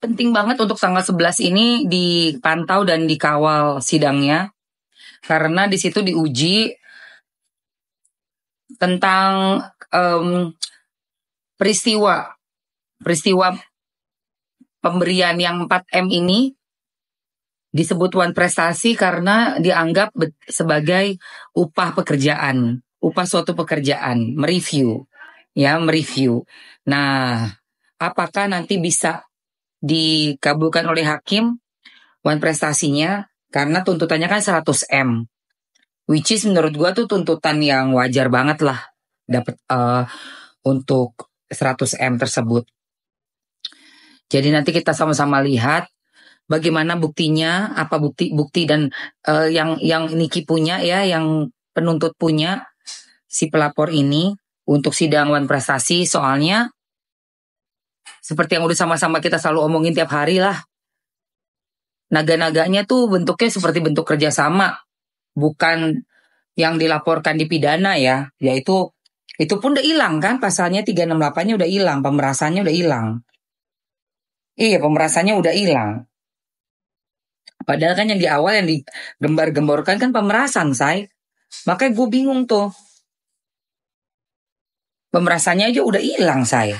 penting banget untuk tanggal 11 ini dipantau dan dikawal sidangnya. Karena di situ diuji tentang peristiwa pemberian yang 4M ini disebut Wan Prestasi karena dianggap sebagai upah pekerjaan, upah suatu pekerjaan, mereview. Nah, apakah nanti bisa dikabulkan oleh hakim Wan Prestasinya? Karena tuntutannya kan 100M. Which is menurut gua tuh tuntutan yang wajar banget lah dapat untuk 100M tersebut. Jadi nanti kita sama-sama lihat bagaimana buktinya, apa bukti dan yang Niki punya ya, yang penuntut punya si pelapor ini untuk sidang Wan Prestasi. Soalnya seperti yang udah sama-sama kita selalu omongin tiap hari lah, naga-naganya tuh bentuknya seperti bentuk kerjasama, bukan yang dilaporkan di pidana ya, yaitu itu pun udah hilang kan, pasalnya 368-nya udah hilang, pemerasannya udah hilang. Iya, pemerasannya udah hilang. Padahal kan yang di awal yang digembar-gemborkan kan pemerasan, say. Makanya gue bingung tuh. Pemerasannya aja udah hilang, say.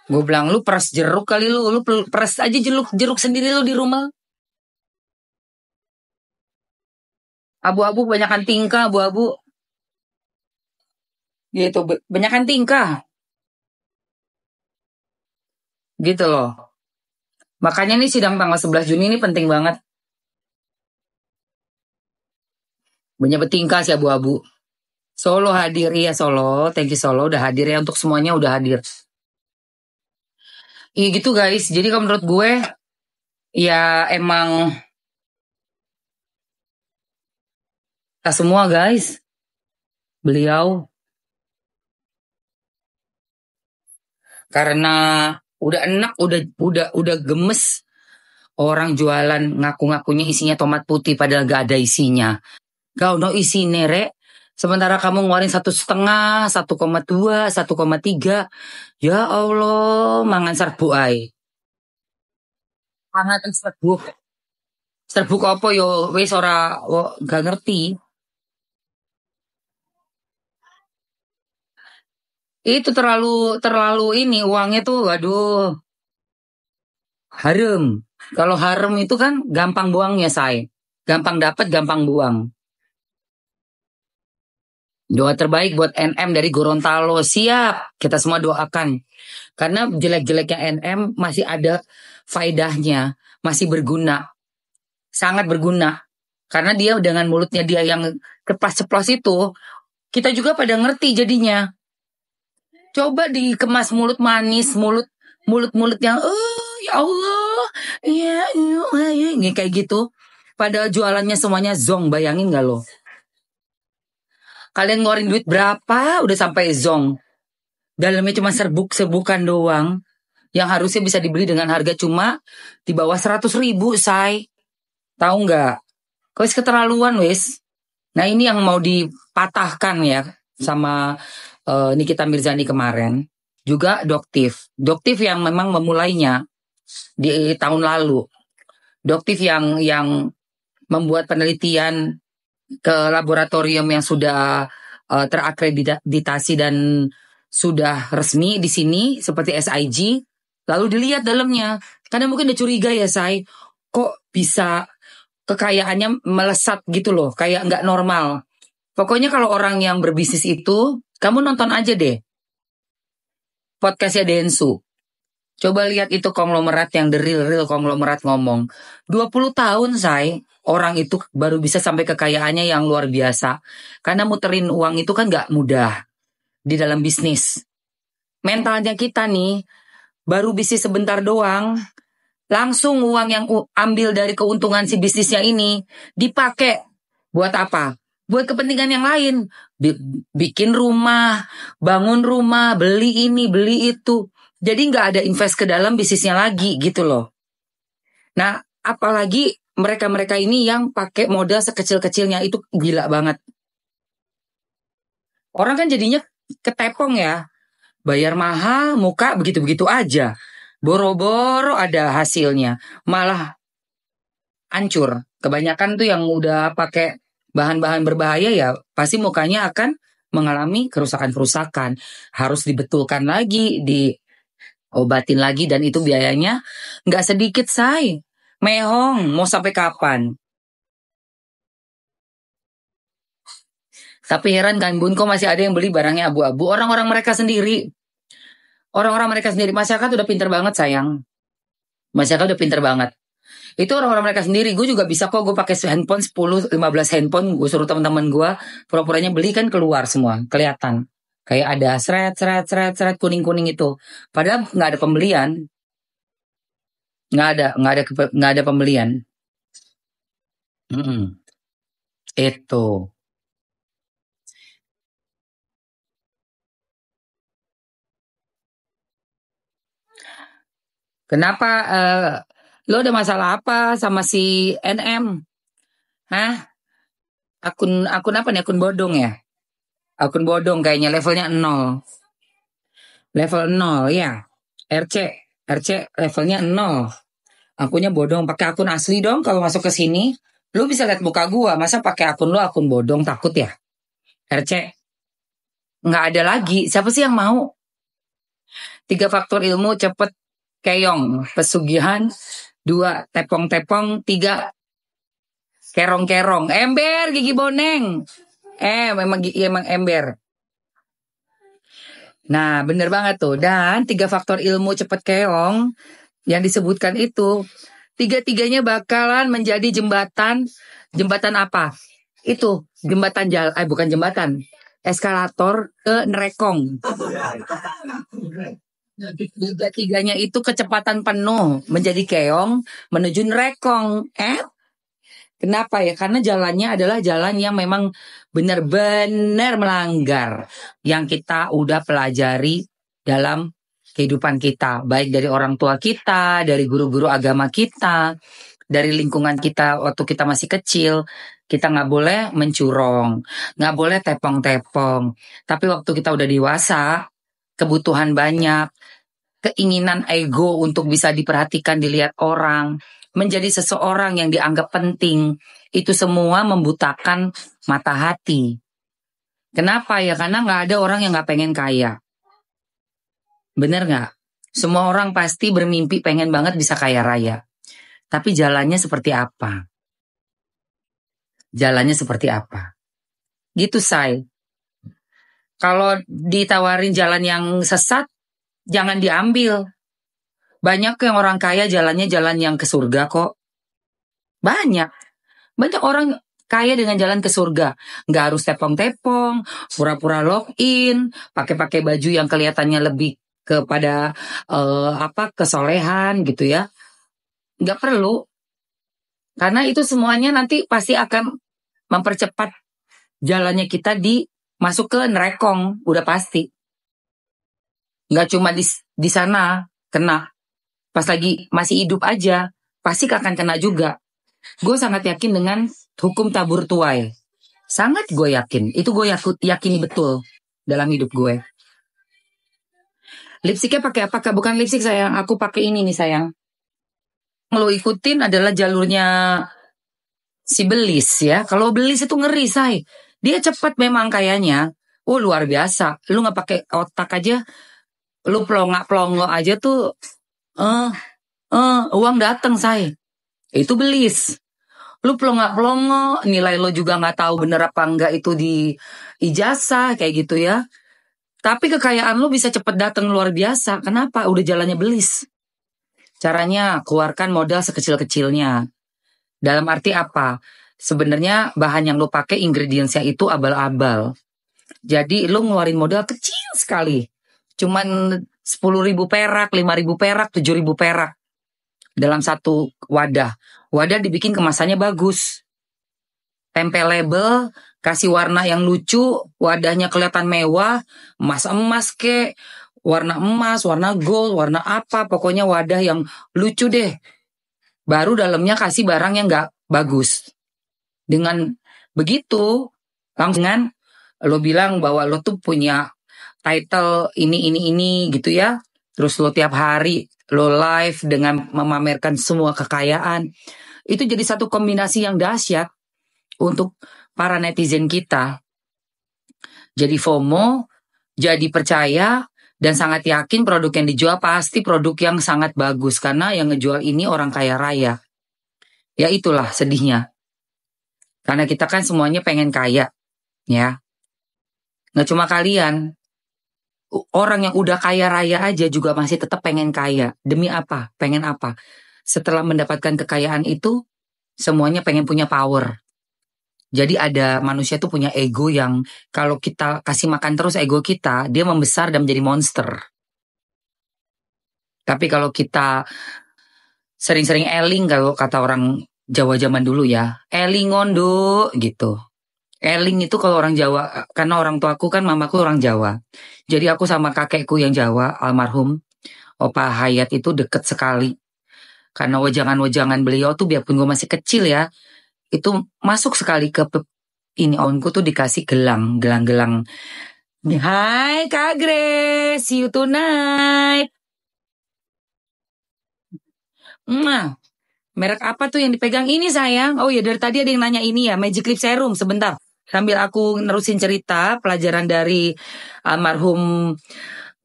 Gue bilang, lu peres jeruk kali lu peres aja jeruk sendiri lu di rumah. Abu-abu banyakan tingkah, abu-abu. Gitu, banyakan tingkah. Gitu loh. Makanya nih sidang tanggal 11 Juni ini penting banget. Banyak bertingkah sih abu-abu. Solo hadir, iya Solo. Thank you Solo, udah hadir ya, untuk semuanya udah hadir. Iya gitu guys, jadi kalau menurut gue, ya emang kita semua guys, beliau karena udah enak, udah gemes orang jualan ngaku-ngakunya isinya tomat putih padahal gak ada isinya. Gak no isi nere, sementara kamu ngeluarin 1,5, 1,2, 1,3. Ya Allah, mangan serbu ay. Hangat serbuk. Serbuk apa yo wis ora gak ngerti. Itu terlalu ini uangnya tuh, aduh. Harem. Kalau harem itu kan gampang buangnya, say. Gampang dapat, gampang buang. Doa terbaik buat NM dari Gorontalo. Siap, kita semua doakan. Karena jelek-jeleknya NM masih ada faedahnya, masih berguna. Sangat berguna. Karena dia dengan mulutnya dia yang ceplas-ceplos itu, kita juga pada ngerti jadinya. Coba dikemas mulut manis, mulut yang ya Allah, ya kayak gitu. Padahal jualannya semuanya zong, bayangin gak lo? Kalian ngeluarin duit berapa udah sampai zong. Dalamnya cuma serbukan doang. Yang harusnya bisa dibeli dengan harga cuma di bawah 100.000, say. Tahu nggak? Wes keterlaluan wes. Nah ini yang mau dipatahkan ya sama Nikita Mirzani kemarin. Juga Doktif yang memang memulainya di tahun lalu. Doktif yang membuat penelitian ke laboratorium yang sudah terakreditasi dan sudah resmi di sini seperti SIG, lalu dilihat dalamnya. Karena mungkin udah curiga ya, say, kok bisa kekayaannya melesat gitu loh, kayak nggak normal. Pokoknya kalau orang yang berbisnis itu, kamu nonton aja deh podcastnya Densu. Coba lihat itu konglomerat yang the real konglomerat ngomong. 20 tahun, say, orang itu baru bisa sampai kekayaannya yang luar biasa. Karena muterin uang itu kan gak mudah di dalam bisnis. Mentalnya kita nih, baru bisnis sebentar doang, langsung uang yang ambil dari keuntungan si bisnisnya ini dipakai buat apa? Buat kepentingan yang lain. Bikin rumah, bangun rumah, beli ini, beli itu. Jadi gak ada invest ke dalam bisnisnya lagi gitu loh. Nah, apalagi mereka-mereka ini yang pakai modal sekecil-kecilnya itu gila banget. Orang kan jadinya ketepong ya. Bayar mahal, muka begitu-begitu aja. Boro-boro ada hasilnya. Malah hancur. Kebanyakan tuh yang udah pakai bahan-bahan berbahaya ya pasti mukanya akan mengalami kerusakan-kerusakan. Harus dibetulkan lagi, diobatin lagi dan itu biayanya nggak sedikit, say. Mehong, mau sampai kapan? Tapi heran kan Bun, kok masih ada yang beli barangnya abu-abu. Orang-orang mereka sendiri. Orang-orang mereka sendiri. Masyarakat udah pinter banget, sayang. Masyarakat udah pinter banget. Itu orang-orang mereka sendiri. Gue juga bisa kok, gue pakai handphone 10-15 handphone. Gue suruh teman-teman gue, pura-puranya beli kan keluar semua. Kelihatan. Kayak ada seret, kuning-kuning itu. Padahal nggak ada pembelian. Nggak ada pembelian. Mm-mm. Itu. Kenapa lo ada masalah apa sama si NM? Hah? Akun apa nih? Akun bodong ya? Akun bodong kayaknya levelnya 0. Level 0 ya. RC. RC levelnya 0. Akunnya bodong. Pakai akun asli dong kalau masuk ke sini. Lu bisa lihat muka gua. Masa pakai akun lu akun bodong, takut ya? RC. Nggak ada lagi. Siapa sih yang mau? 3 faktor ilmu cepet keong. Pesugihan. 2 tepong-tepong. 3 kerong-kerong. Ember gigi boneng. Emang ember. Nah, bener banget tuh. Dan 3 faktor ilmu cepet keong yang disebutkan itu, tiga-tiganya bakalan menjadi jembatan. Jembatan apa? Itu, bukan jembatan. Eskalator ke Nerekong. Tiga-tiganya itu kecepatan penuh menjadi keong menuju Nerekong. Kenapa ya? Karena jalannya adalah jalan yang memang benar-benar melanggar yang kita udah pelajari dalam kehidupan kita, baik dari orang tua kita, dari guru-guru agama kita, dari lingkungan kita waktu kita masih kecil. Kita nggak boleh mencurong, nggak boleh tepong-tepong. Tapi waktu kita udah dewasa, kebutuhan banyak, keinginan ego untuk bisa diperhatikan, dilihat orang, menjadi seseorang yang dianggap penting, itu semua membutakan mata hati. Kenapa ya? Karena nggak ada orang yang nggak pengen kaya. Bener nggak? Semua orang pasti bermimpi pengen banget bisa kaya raya. Tapi jalannya seperti apa? Jalannya seperti apa? Gitu, say. Kalau ditawarin jalan yang sesat, jangan diambil. Banyak yang orang kaya jalannya jalan yang ke surga kok. Banyak. Banyak orang kaya dengan jalan ke surga. Nggak harus tepong-tepong, pura-pura login, pakai-pakai baju yang kelihatannya lebih kepada kesolehan gitu ya. Nggak perlu. Karena itu semuanya nanti pasti akan mempercepat jalannya kita masuk ke nerekong. Udah pasti. Nggak cuma di sana kena. Pas lagi masih hidup aja, pasti akan kena juga. Gue sangat yakin dengan hukum tabur tuai. Sangat gue yakin. Itu gue yakini betul dalam hidup gue. Lipstiknya pakai apa? Bukan lipstik sayang. Aku pakai ini nih sayang. Lo ikutin adalah jalurnya si Belis ya. Kalau Belis itu ngeri, say. Dia cepat memang kayaknya. Oh luar biasa. Lu nggak pakai otak aja. Lu pelongo aja tuh. Uang datang, say. Itu Belis. Lu pelongo, nilai lo juga nggak tahu bener apa enggak itu di ijazah kayak gitu ya. Tapi kekayaan lo bisa cepet datang luar biasa. Kenapa? Udah jalannya Belis. Caranya keluarkan modal sekecil-kecilnya. Dalam arti apa? Sebenarnya bahan yang lo pakai ingredientsnya itu abal-abal. Jadi lo ngeluarin modal kecil sekali. Cuman 10.000 perak, 5.000 perak, 7.000 perak. Dalam satu wadah. Wadah dibikin kemasannya bagus. Tempel label, kasih warna yang lucu, wadahnya kelihatan mewah, emas-emas kek, warna emas, warna gold, warna apa, pokoknya wadah yang lucu deh. Baru dalamnya kasih barang yang gak bagus. Dengan begitu, langsung lo bilang bahwa lo tuh punya title ini gitu ya. Terus lo tiap hari lo live dengan memamerkan semua kekayaan. Itu jadi satu kombinasi yang dahsyat untuk para netizen kita. Jadi FOMO, jadi percaya, dan sangat yakin produk yang dijual pasti produk yang sangat bagus. Karena yang ngejual ini orang kaya raya. Ya itulah sedihnya. Karena kita kan semuanya pengen kaya, ya. Nggak cuma kalian, orang yang udah kaya raya aja juga masih tetap pengen kaya. Demi apa? Pengen apa? Setelah mendapatkan kekayaan itu, semuanya pengen punya power. Jadi ada manusia tuh punya ego yang kalau kita kasih makan terus ego kita, dia membesar dan menjadi monster. Tapi kalau kita sering-sering eling, kalau kata orang Jawa zaman dulu ya, elingondo gitu. Eling itu kalau orang Jawa, karena orang tuaku kan mamaku orang Jawa. Jadi aku sama kakekku yang Jawa, almarhum, Opa Hayat itu deket sekali. Karena wejangan-wejangan beliau tuh biarpun gue masih kecil ya, itu masuk sekali ke ini onku tuh dikasih gelang-gelang. Hai Kak Grace, see you tonight. Merek apa tuh yang dipegang ini sayang? Oh ya dari tadi ada yang nanya ini ya, Magic Lip Serum. Sebentar, sambil aku nerusin cerita pelajaran dari almarhum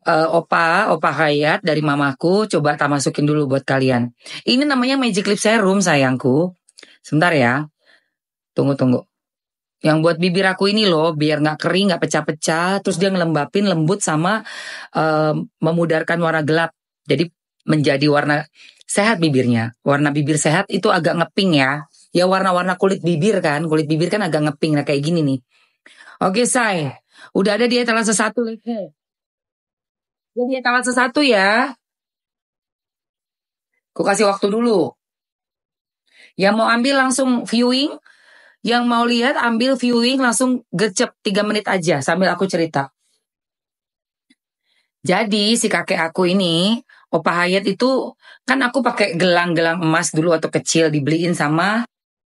Opa Hayat dari mamaku. Coba tak masukin dulu buat kalian. Ini namanya Magic Lip Serum sayangku. Sebentar ya, tunggu. Yang buat bibir aku ini loh, biar nggak kering, nggak pecah-pecah. Terus dia ngelembapin lembut sama memudarkan warna gelap. Jadi menjadi warna sehat bibirnya. Warna bibir sehat itu agak ngeping ya. Ya warna-warna kulit bibir kan. Kulit bibir kan agak ngeping. Nah kayak gini nih. Oke say. Udah ada di etalase 1. Jadi etalase 1 ya. Aku kasih waktu dulu. Yang mau ambil langsung viewing. Yang mau lihat ambil viewing langsung gercep 3 menit aja sambil aku cerita. Jadi si kakek aku ini, Opa Hayat itu kan aku pakai gelang-gelang emas dulu waktu kecil dibeliin sama